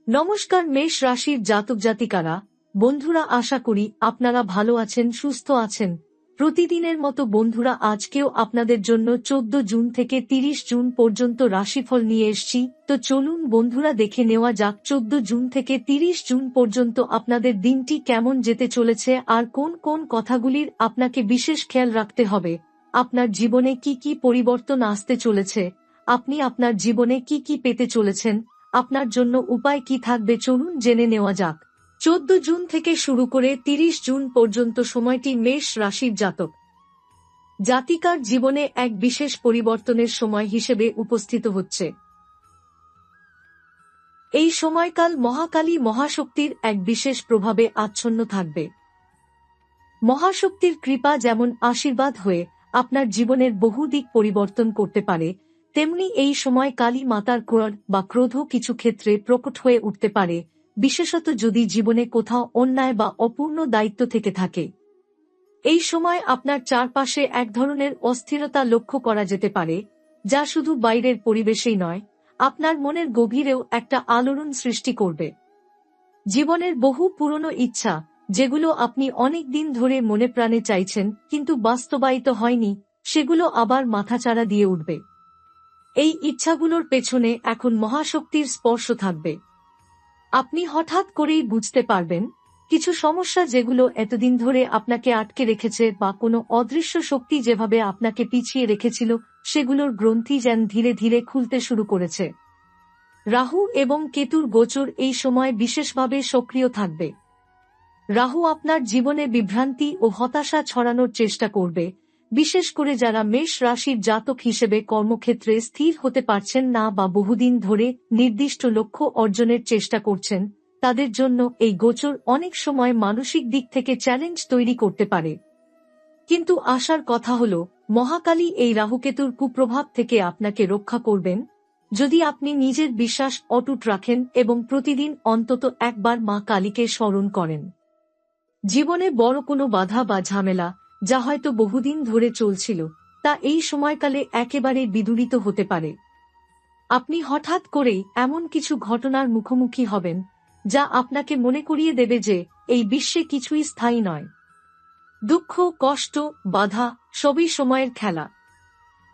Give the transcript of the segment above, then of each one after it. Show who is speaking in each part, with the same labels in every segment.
Speaker 1: নমস্কার মেষ রাশির জাতক জাতিকারা, বন্ধুরা, আশা করি আপনারা ভালো আছেন, সুস্থ আছেন। প্রতিদিনের মতো বন্ধুরা, আজকেও আপনাদের জন্য 14 জুন থেকে 30 জুন পর্যন্ত রাশিফল নিয়ে এসেছি। তো চলুন বন্ধুরা, দেখে নেওয়া যাক 14 জুন থেকে 30 জুন পর্যন্ত আপনাদের দিনটি কেমন যেতে চলেছে আর কোন কোন কথাগুলির আপনাকে বিশেষ খেয়াল রাখতে হবে। আপনার জীবনে কি কি পরিবর্তন আসতে চলেছে, আপনি আপনার জীবনে কি কি পেতে চলেছেন, আপনার জন্য উপায় কি থাকবে, চলুন জেনে নেওয়া যাক। 14 জুন থেকে শুরু করে 30 জুন পর্যন্ত সময়টি মেষ রাশির জাতক জাতিকার জীবনে এক বিশেষ পরিবর্তনের সময় হিসেবে উপস্থিত হচ্ছে। এই সময়কাল মহাকালী মহাশক্তির এক বিশেষ প্রভাবে আচ্ছন্ন থাকবে। মহাশক্তির কৃপা যেমন আশীর্বাদ হয়ে আপনার জীবনের বহু দিক পরিবর্তন করতে পারে, তেমনি এই সময় কালী মাতার ক্রোধ বা ক্রোধ কিছু ক্ষেত্রে প্রকট হয়ে উঠতে পারে, বিশেষত যদি জীবনে কোথাও অন্যায় বা অপূর্ণ দায়িত্ব থেকে থাকে। এই সময় আপনার চারপাশে এক ধরনের অস্থিরতা লক্ষ্য করা যেতে পারে, যা শুধু বাইরের পরিবেশেই নয়, আপনার মনের গভীরেও একটা আলোড়ন সৃষ্টি করবে। জীবনের বহু পুরনো ইচ্ছা, যেগুলো আপনি অনেক দিন ধরে মনে প্রাণে চাইছেন কিন্তু বাস্তবায়িত হয়নি, সেগুলো আবার মাথাচাড়া দিয়ে উঠবে। এই ইচ্ছাগুলোর পেছনে এখন মহাশক্তির স্পর্শ থাকবে। আপনি হঠাৎ করেই বুঝতে পারবেন, কিছু সমস্যা যেগুলো এতদিন ধরে আপনাকে আটকে রেখেছে বা কোনো অদৃশ্য শক্তি যেভাবে আপনাকে পিছিয়ে রেখেছিল, সেগুলোর গ্রন্থি যেন ধীরে ধীরে খুলতে শুরু করেছে। রাহু এবং কেতুর গোচর এই সময় বিশেষভাবে সক্রিয় থাকবে। রাহু আপনার জীবনে বিভ্রান্তি ও হতাশা ছড়ানোর চেষ্টা করবে, বিশেষ করে যারা মেষ রাশির জাতক হিসেবে কর্মক্ষেত্রে স্থির হতে পারছেন না বা বহুদিন ধরে নির্দিষ্ট লক্ষ্য অর্জনের চেষ্টা করছেন। তাদের জন্য এই গোচর অনেক সময় মানসিক দিক থেকে চ্যালেঞ্জ তৈরি করতে পারে। কিন্তু আশার কথা হল, মহাকালী এই রাহুকেতুর কুপ্রভাব থেকে আপনাকে রক্ষা করবেন, যদি আপনি নিজের বিশ্বাস অটুট রাখেন এবং প্রতিদিন অন্তত একবার মা কালীকে স্মরণ করেন। জীবনে বড় কোনো বাধা বা ঝামেলা, যা হয়তো বহুদিন ধরে চলছিল, তা এই সময়কালে একেবারে বিদূরিত হতে পারে। আপনি হঠাৎ করেই এমন কিছু ঘটনার মুখোমুখি হবেন, যা আপনাকে মনে করিয়ে দেবে যে এই বিশ্বে কিছুই স্থায়ী নয়। দুঃখ, কষ্ট, বাধা সবই সময়ের খেলা।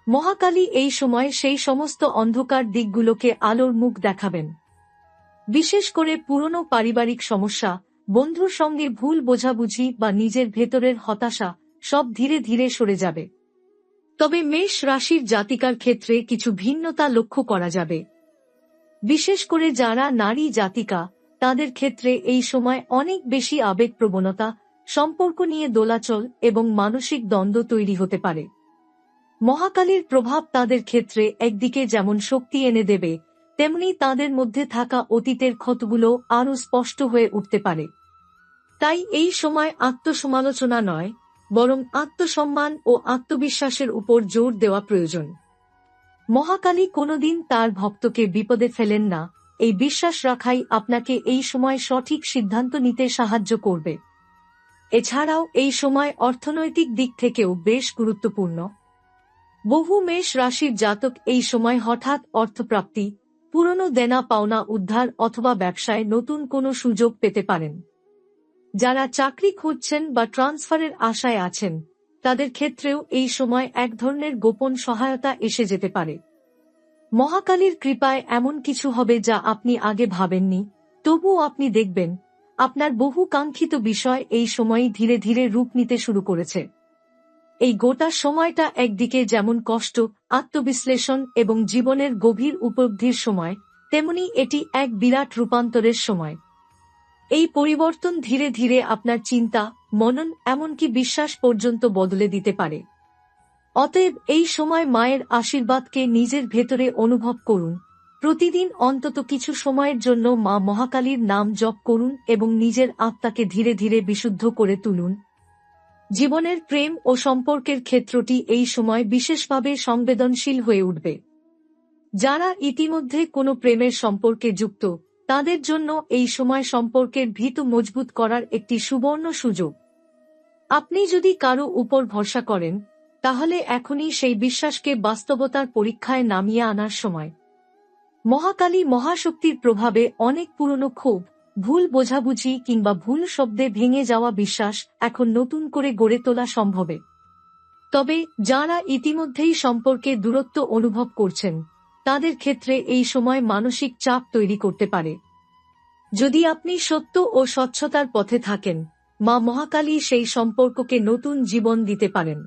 Speaker 1: মহাকালী এই সময় সেই সমস্ত অন্ধকার দিকগুলোকে আলোর মুখ দেখাবেন। বিশেষ করে পুরনো পারিবারিক সমস্যা, বন্ধুর সঙ্গে ভুল বোঝাবুঝি বা নিজের ভেতরের হতাশা, সব ধীরে ধীরে সরে যাবে। তবে মেষ রাশির জাতিকার ক্ষেত্রে কিছু ভিন্নতা লক্ষ্য করা যাবে। বিশেষ করে যারা নারী জাতিকা, তাদের ক্ষেত্রে এই সময় অনেক বেশি আবেগপ্রবণতা, সম্পর্ক নিয়ে দোলাচল এবং মানসিক দ্বন্দ্ব তৈরি হতে পারে। মহাকালীর প্রভাব তাদের ক্ষেত্রে একদিকে যেমন শক্তি এনে দেবে, তেমনি তাদের মধ্যে থাকা অতীতের ক্ষতগুলো আরও স্পষ্ট হয়ে উঠতে পারে। তাই এই সময় আত্মসমালোচনা নয়, বরং আত্মসম্মান ও আত্মবিশ্বাসের উপর জোর দেওয়া প্রয়োজন। মহাকালী কোনোদিন তার ভক্তকে বিপদে ফেলেন না, এই বিশ্বাস রাখাই আপনাকে এই সময় সঠিক সিদ্ধান্ত নিতে সাহায্য করবে। এছাড়াও এই সময় অর্থনৈতিক দিক থেকেও বেশ গুরুত্বপূর্ণ। বহু মেষ রাশির জাতক এই সময় হঠাৎ অর্থপ্রাপ্তি, পুরনো দেনা পাওনা উদ্ধার অথবা ব্যবসায় নতুন কোনো সুযোগ পেতে পারেন। যারা চাকরি খুঁজছেন বা ট্রান্সফারের আশায় আছেন, তাদের ক্ষেত্রেও এই সময় এক ধরনের গোপন সহায়তা এসে যেতে পারে। মহাকালীর কৃপায় এমন কিছু হবে যা আপনি আগে ভাবেননি, তবুও আপনি দেখবেন আপনার বহু কাঙ্ক্ষিত বিষয় এই সময়ই ধীরে ধীরে রূপ নিতে শুরু করেছে। এই গোটা সময়টা একদিকে যেমন কষ্ট, আত্মবিশ্লেষণ এবং জীবনের গভীর উপলব্ধির সময়, তেমনি এটি এক বিরাট রূপান্তরের সময়। এই পরিবর্তন ধীরে ধীরে আপনার চিন্তা, মনন, এমনকি বিশ্বাস পর্যন্ত বদলে দিতে পারে। অতএব এই সময় মায়ের আশীর্বাদকে নিজের ভেতরে অনুভব করুন, প্রতিদিন অন্তত কিছু সময়ের জন্য মা মহাকালীর নাম জপ করুন এবং নিজের আত্মাকে ধীরে ধীরে বিশুদ্ধ করে তুলুন। জীবনের প্রেম ও সম্পর্কের ক্ষেত্রটি এই সময় বিশেষভাবে সংবেদনশীল হয়ে উঠবে। যারা ইতিমধ্যে কোনো প্রেমের সম্পর্কে যুক্ত, তাদের জন্য এই সময় সম্পর্কের ভিত মজবুত করার একটি সুবর্ণ সুযোগ। আপনি যদি কারো উপর ভরসা করেন, তাহলে এখনই সেই বিশ্বাসকে বাস্তবতার পরীক্ষায় নামিয়ে আনার সময়। মহাকালী মহাশক্তির প্রভাবে অনেক পুরনো ক্ষোভ, ভুল বোঝাবুঝি কিংবা ভুল শব্দে ভেঙে যাওয়া বিশ্বাস এখন নতুন করে গড়ে তোলা সম্ভবে। তবে যারা ইতিমধ্যেই সম্পর্কে দূরত্ব অনুভব করছেন, তাদের ক্ষেত্রে এই সময় মানসিক চাপ তৈরি করতে পারে। যদি আপনি সত্য ও স্বচ্ছতার পথে থাকেন, মা মহাকালী সেই সম্পর্ককে নতুন জীবন দিতে পারেন।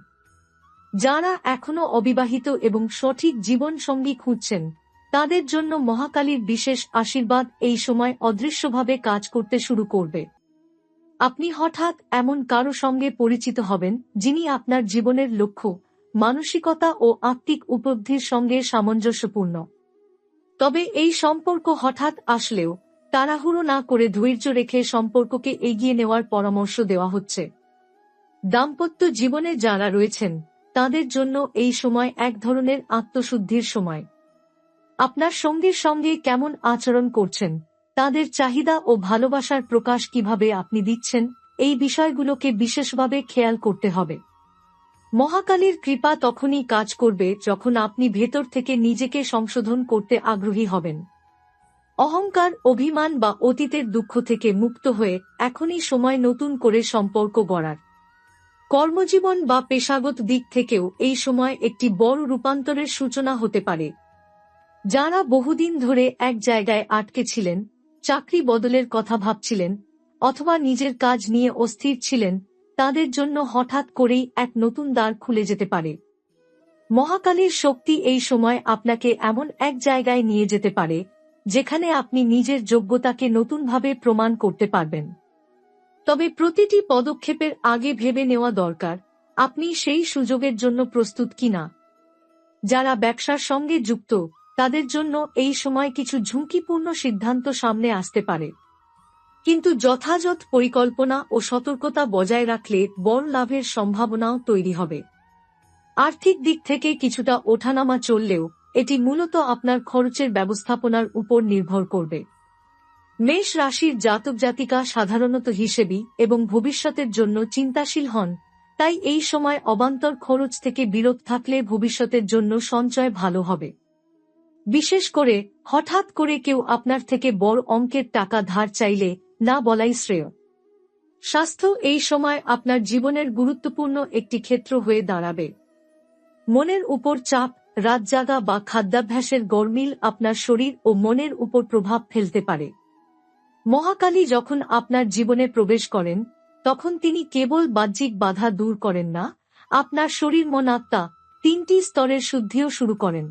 Speaker 1: যারা এখনো অবিবাহিত এবং সঠিক জীবনসঙ্গী খুঁজছেন, তাদের জন্য মহাকালীর বিশেষ আশীর্বাদ এই সময় অদৃশ্যভাবে কাজ করতে শুরু করবে। আপনি হঠাৎ এমন কারো সঙ্গে পরিচিত হবেন যিনি আপনার জীবনের লক্ষ্য, মানসিকতা ও আত্মিক উপলব্ধির সঙ্গে সামঞ্জস্যপূর্ণ। তবে এই সম্পর্ক হঠাৎ আসলেও তাড়াহুড়ো না করে ধৈর্য রেখে সম্পর্ককে এগিয়ে নেওয়ার পরামর্শ দেওয়া হচ্ছে। দাম্পত্য জীবনে যারা রয়েছেন, তাদের জন্য এই সময় এক ধরনের আত্মশুদ্ধির সময়। আপনার সঙ্গীর সঙ্গে কেমন আচরণ করছেন, তাদের চাহিদা ও ভালোবাসার প্রকাশ কিভাবে আপনি দিচ্ছেন, এই বিষয়গুলোকে বিশেষভাবে খেয়াল করতে হবে। মহাকালীর কৃপা তখনই কাজ করবে যখন আপনি ভেতর থেকে নিজেকে সংশোধন করতে আগ্রহী হবেন। অহংকার, অভিমান বা অতীতের দুঃখ থেকে মুক্ত হয়ে এখনই সময় নতুন করে সম্পর্ক গড়ার। কর্মজীবন বা পেশাগত দিক থেকেও এই সময় একটি বড় রূপান্তরের সূচনা হতে পারে। যারা বহুদিন ধরে এক জায়গায় আটকে ছিলেন, চাকরি বদলের কথা ভাবছিলেন অথবা নিজের কাজ নিয়ে অস্থির ছিলেন, তাদের জন্য হঠাৎ করেই এক নতুন দ্বার খুলে যেতে পারে। মহাকালীর শক্তি এই সময় আপনাকে এমন এক জায়গায় নিয়ে যেতে পারে যেখানে আপনি নিজের যোগ্যতাকে নতুনভাবে প্রমাণ করতে পারবেন। তবে প্রতিটি পদক্ষেপের আগে ভেবে নেওয়া দরকার আপনি সেই সুযোগের জন্য প্রস্তুত কিনা। যারা ব্যবসার সঙ্গে যুক্ত, তাদের জন্য এই সময় কিছু ঝুঁকিপূর্ণ সিদ্ধান্ত সামনে আসতে পারে, কিন্তু যথাযথ পরিকল্পনা ও সতর্কতা বজায় রাখলে বড় লাভের সম্ভাবনাও তৈরি হবে। আর্থিক দিক থেকে কিছুটা ওঠানামা চললেও এটি মূলত আপনার খরচের ব্যবস্থাপনার উপর নির্ভর করবে। মেষ রাশির জাতক জাতিকা সাধারণত হিসেবি এবং ভবিষ্যতের জন্য চিন্তাশীল হন, তাই এই সময় অবান্তর খরচ থেকে বিরত থাকলে ভবিষ্যতের জন্য সঞ্চয় ভালো হবে। বিশেষ করে হঠাৎ করে কেউ আপনার থেকে বড় অঙ্কের টাকা ধার চাইলে না বলাই শ্রেয়। স্বাস্থ্য এই সময় আপনার জীবনের গুরুত্বপূর্ণ একটি ক্ষেত্র হয়ে দাঁড়াবে। মনের উপর চাপ, রাত জাগা বা খাদ্যাভ্যাসের গরমিল আপনার শরীর ও মনের উপর প্রভাব ফেলতে পারে। মহাকালী যখন আপনার জীবনে প্রবেশ করেন, তখন তিনি কেবল বাহ্যিক বাধা দূর করেন না, আপনার শরীর মন আত্মা তিনটি স্তরের শুদ্ধিও শুরু করেন।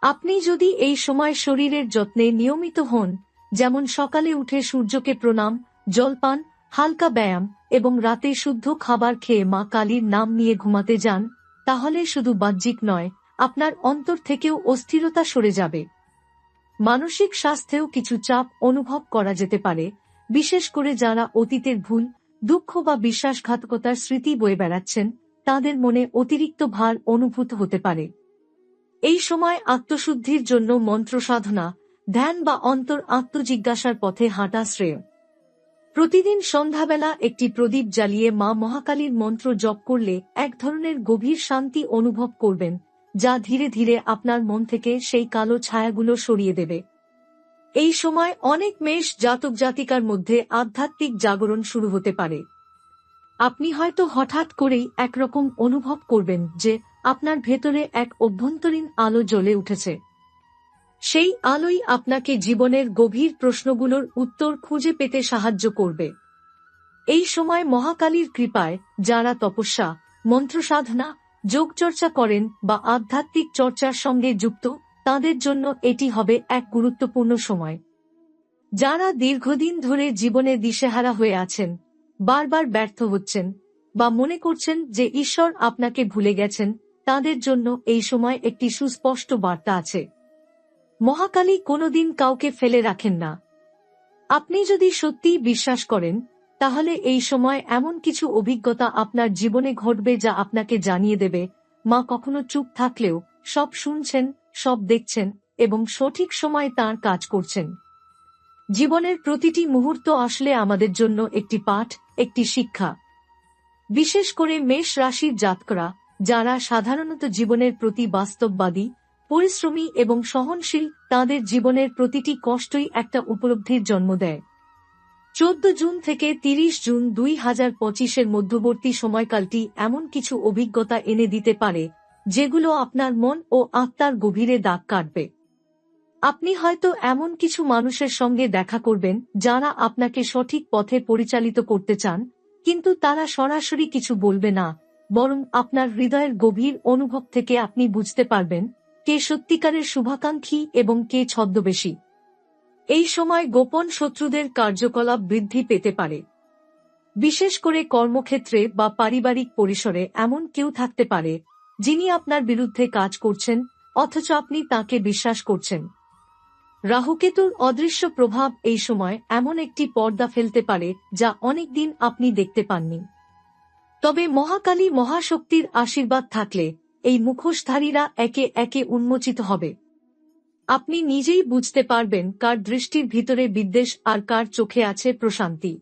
Speaker 1: আপনি যদি এই সময় শরীরের যত্নে নিয়মিত হন, যেমন সকালে উঠে সূর্যকে প্রণাম, জলপান, হালকা ব্যায়াম এবং রাতে শুদ্ধ খাবার খেয়ে মা কালীর নাম নিয়ে ঘুমাতে যান, তাহলে শুধু বাহ্যিক নয়, আপনার অন্তর থেকেও অস্থিরতা সরে যাবে। মানসিক স্বাস্থ্যেও কিছু চাপ অনুভব করা যেতে পারে, বিশেষ করে যারা অতীতের ভুল, দুঃখ বা বিশ্বাসঘাতকতার স্মৃতি বয়ে বেড়াচ্ছেন, তাদের মনে অতিরিক্ত ভার অনুভূত হতে পারে। এই সময় আত্মশুদ্ধির জন্য মন্ত্র সাধনা, ধ্যান বা অন্তর আত্মজিজ্ঞাসার পথে হাঁটা শ্রেয়। প্রতিদিন সন্ধ্যাবেলা একটি প্রদীপ জ্বালিয়ে মা মহাকালীর মন্ত্র জপ করলে এক ধরনের গভীর শান্তি অনুভব করবেন, যা ধীরে ধীরে আপনার মন থেকে সেই কালো ছায়াগুলো সরিয়ে দেবে। এই সময় অনেক মেষ জাতক জাতিকার মধ্যে আধ্যাত্মিক জাগরণ শুরু হতে পারে। আপনি হয়তো হঠাৎ করেই একরকম অনুভব করবেন যে আপনার ভেতরে এক অভ্যন্তরীণ আলো জ্বলে উঠেছে। সেই আলোই আপনাকে জীবনের গভীর প্রশ্নগুলোর উত্তর খুঁজে পেতে সাহায্য করবে। এই সময় মহাকালীর কৃপায় যারা তপস্যা, মন্ত্রসাধনা, যোগচর্চা করেন বা আধ্যাত্মিক চর্চার সঙ্গে যুক্ত, তাদের জন্য এটি হবে এক গুরুত্বপূর্ণ সময়। যারা দীর্ঘদিন ধরে জীবনে দিশেহারা হয়ে আছেন, বারবার ব্যর্থ হচ্ছেন বা মনে করছেন যে ঈশ্বর আপনাকে ভুলে গেছেন, তাদের জন্য এই সময় একটি সুস্পষ্ট বার্তা আছে। মহাকালী কোনোদিন কাউকে ফেলে রাখেন না। আপনি যদি সত্যিই বিশ্বাস করেন, তাহলে এই সময় এমন কিছু অভিজ্ঞতা আপনার জীবনে ঘটবে যা আপনাকে জানিয়ে দেবে মা কখনো চুপ থাকলেও সব শুনছেন, সব দেখছেন এবং সঠিক সময় তাঁর কাজ করছেন। জীবনের প্রতিটি মুহূর্ত আসলে আমাদের জন্য একটি পাঠ, একটি শিক্ষা। বিশেষ করে মেষ রাশির জাতকরা, যারা সাধারণত জীবনের প্রতি বাস্তববাদী, পরিশ্রমী এবং সহনশীল, তাদের জীবনের প্রতিটি কষ্টই একটা উপলব্ধির জন্ম দেয়। 14 জুন থেকে 30 জুন 2025-এর মধ্যবর্তী সময়কালটি এমন কিছু অভিজ্ঞতা এনে দিতে পারে যেগুলো আপনার মন ও আত্মার গভীরে দাগ কাটবে। আপনি হয়তো এমন কিছু মানুষের সঙ্গে দেখা করবেন যারা আপনাকে সঠিক পথে পরিচালিত করতে চান, কিন্তু তারা সরাসরি কিছু বলবে না, বরং আপনার হৃদয়ের গভীর অনুভব থেকে আপনি বুঝতে পারবেন কে সত্যিকারের শুভাকাঙ্ক্ষী এবং কে ছদ্মবেশী। এই সময় গোপন শত্রুদের কার্যকলাপ বৃদ্ধি পেতে পারে। বিশেষ করে কর্মক্ষেত্রে বা পারিবারিক পরিসরে এমন কেউ থাকতে পারে যিনি আপনার বিরুদ্ধে কাজ করছেন, অথচ আপনি তাকে বিশ্বাস করছেন। রাহুকেতুর অদৃশ্য প্রভাব এই সময় এমন একটি পর্দা ফেলতে পারে যা অনেকদিন আপনি দেখতে পাননি। তবে মহাকালী মহাশক্তির আশীর্বাদ থাকলে এই মুখোশধারীরা একে একে উন্মোচিত হবে। আপনি নিজেই বুঝতে পারবেন কার দৃষ্টির ভিতরে বিদ্বেষ আর কার চোখে আছে প্রশান্তি।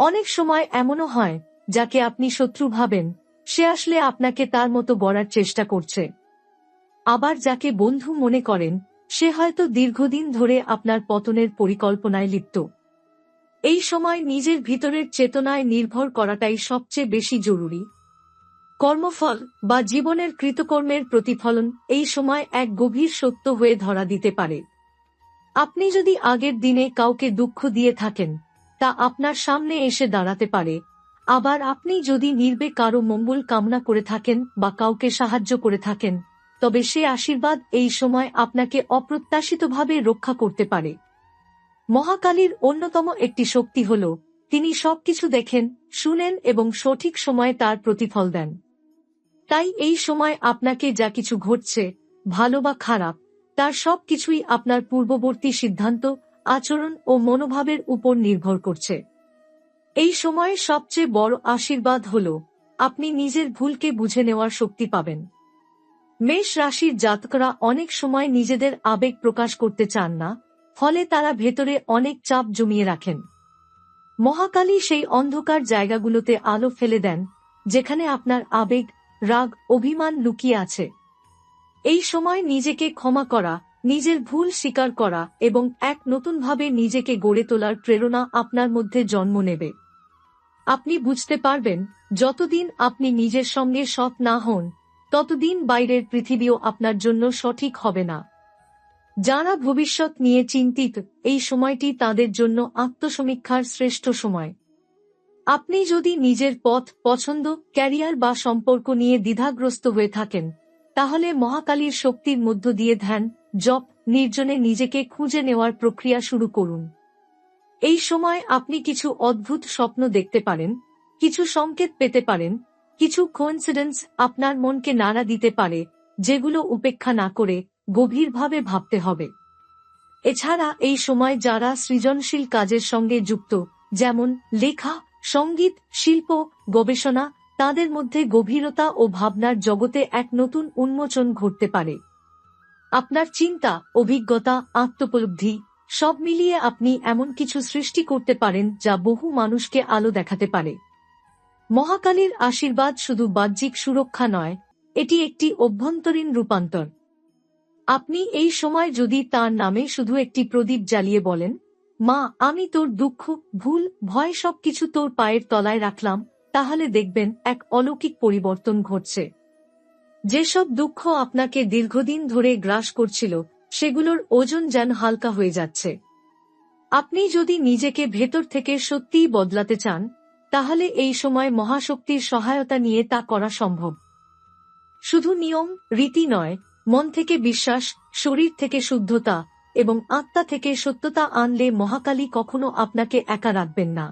Speaker 1: অনেক সময় এমনও হয় যাকে আপনি শত্রু ভাবেন সে আসলে আপনাকে তার মতো গড়ার চেষ্টা করছে। আবার যাকে বন্ধু মনে করেন সে হয়তো দীর্ঘদিন ধরে আপনার পতনের পরিকল্পনায় লিপ্ত। এই সময় নিজের ভিতরের চেতনায় নির্ভর করাটাই সবচেয়ে বেশি জরুরি। কর্মফল বা জীবনের কৃতকর্মের প্রতিফলন এই সময় এক গভীর সত্য হয়ে ধরা দিতে পারে। আপনি যদি আগের দিনে কাউকে দুঃখ দিয়ে থাকেন তা আপনার সামনে এসে দাঁড়াতে পারে, আবার আপনি যদি নির্বে কারো মঙ্গল কামনা করে থাকেন বা কাউকে সাহায্য করে থাকেন, তবে সে আশীর্বাদ এই সময় আপনাকে অপ্রত্যাশিতভাবে রক্ষা করতে পারে। মহাকালীর অন্যতম একটি শক্তি হল তিনি সবকিছু দেখেন, শুনেন এবং সঠিক সময়ে তার প্রতিফল দেন। তাই এই সময় আপনাকে যা কিছু ঘটছে, ভালো বা খারাপ, তার সবকিছুই আপনার পূর্ববর্তী সিদ্ধান্ত, আচরণ ও মনোভাবের উপর নির্ভর করছে। এই সময়ে সবচেয়ে বড় আশীর্বাদ হল আপনি নিজের ভুলকে বুঝে নেওয়ার শক্তি পাবেন। মেষ রাশির জাতকরা অনেক সময় নিজেদের আবেগ প্রকাশ করতে চান না, ফলে তারা ভেতরে অনেক চাপ জমিয়ে রাখেন। মহাকালী সেই অন্ধকার জায়গাগুলোতে আলো ফেলে দেন যেখানে আপনার আবেগ, রাগ, অভিমান লুকিয়ে আছে। এই সময় নিজেকে ক্ষমা করা, নিজের ভুল স্বীকার করা এবং এক নতুনভাবে নিজেকে গড়ে তোলার প্রেরণা আপনার মধ্যে জন্ম নেবে। আপনি বুঝতে পারবেন যতদিন আপনি নিজের সঙ্গে সৎ না হন ততদিন বাইরের পৃথিবীও আপনার জন্য সঠিক হবে না। যারা ভবিষ্যৎ নিয়ে চিন্তিত, এই সময়টি তাদের জন্য আত্মসমীক্ষার শ্রেষ্ঠ সময়। আপনি যদি নিজের পথ, পছন্দ, ক্যারিয়ার বা সম্পর্ক নিয়ে দ্বিধাগ্রস্ত হয়ে থাকেন, তাহলে মহাকালীর শক্তির মধ্য দিয়ে ধ্যান, জপ, নির্জনে নিজেকে খুঁজে নেওয়ার প্রক্রিয়া শুরু করুন। এই সময় আপনি কিছু অদ্ভুত স্বপ্ন দেখতে পারেন, কিছু সংকেত পেতে পারেন, কিছু কোইন্সিডেন্স আপনার মনকে নাড়া দিতে পারে যেগুলো উপেক্ষা না করে গভীরভাবে ভাবতে হবে। এছাড়া এই সময় যারা সৃজনশীল কাজের সঙ্গে যুক্ত, যেমন লেখা, সঙ্গীত, শিল্প, গবেষণা, তাদের মধ্যে গভীরতা ও ভাবনার জগতে এক নতুন উন্মোচন ঘটতে পারে। আপনার চিন্তা, অভিজ্ঞতা, আত্মোপলব্ধি সব মিলিয়ে আপনি এমন কিছু সৃষ্টি করতে পারেন যা বহু মানুষকে আলো দেখাতে পারে। মহাকালীর আশীর্বাদ শুধু বাহ্যিক সুরক্ষা নয়, এটি একটি অভ্যন্তরীণ রূপান্তর। আপনি এই সময় যদি তার নামে শুধু একটি প্রদীপ জ্বালিয়ে বলেন, মা, আমি তোর দুঃখ, ভুল, ভয় সবকিছু তোর পায়ের তলায় রাখলাম, তাহলে দেখবেন এক অলৌকিক পরিবর্তন ঘটছে। যেসব দুঃখ আপনাকে দীর্ঘদিন ধরে গ্রাস করছিল সেগুলোর ওজন যেন হালকা হয়ে যাচ্ছে। আপনি যদি নিজেকে ভেতর থেকে সত্যিই বদলাতে চান, তাহলে এই সময় মহাশক্তির সহায়তা নিয়ে তা করা সম্ভব। শুধু নিয়ম, রীতি নয়, মন থেকে বিশ্বাস, শরীর থেকে শুদ্ধতা এবং আত্মা থেকে সত্যতা আনলে মহাকালী কখনো আপনাকে একা রাখবেন না।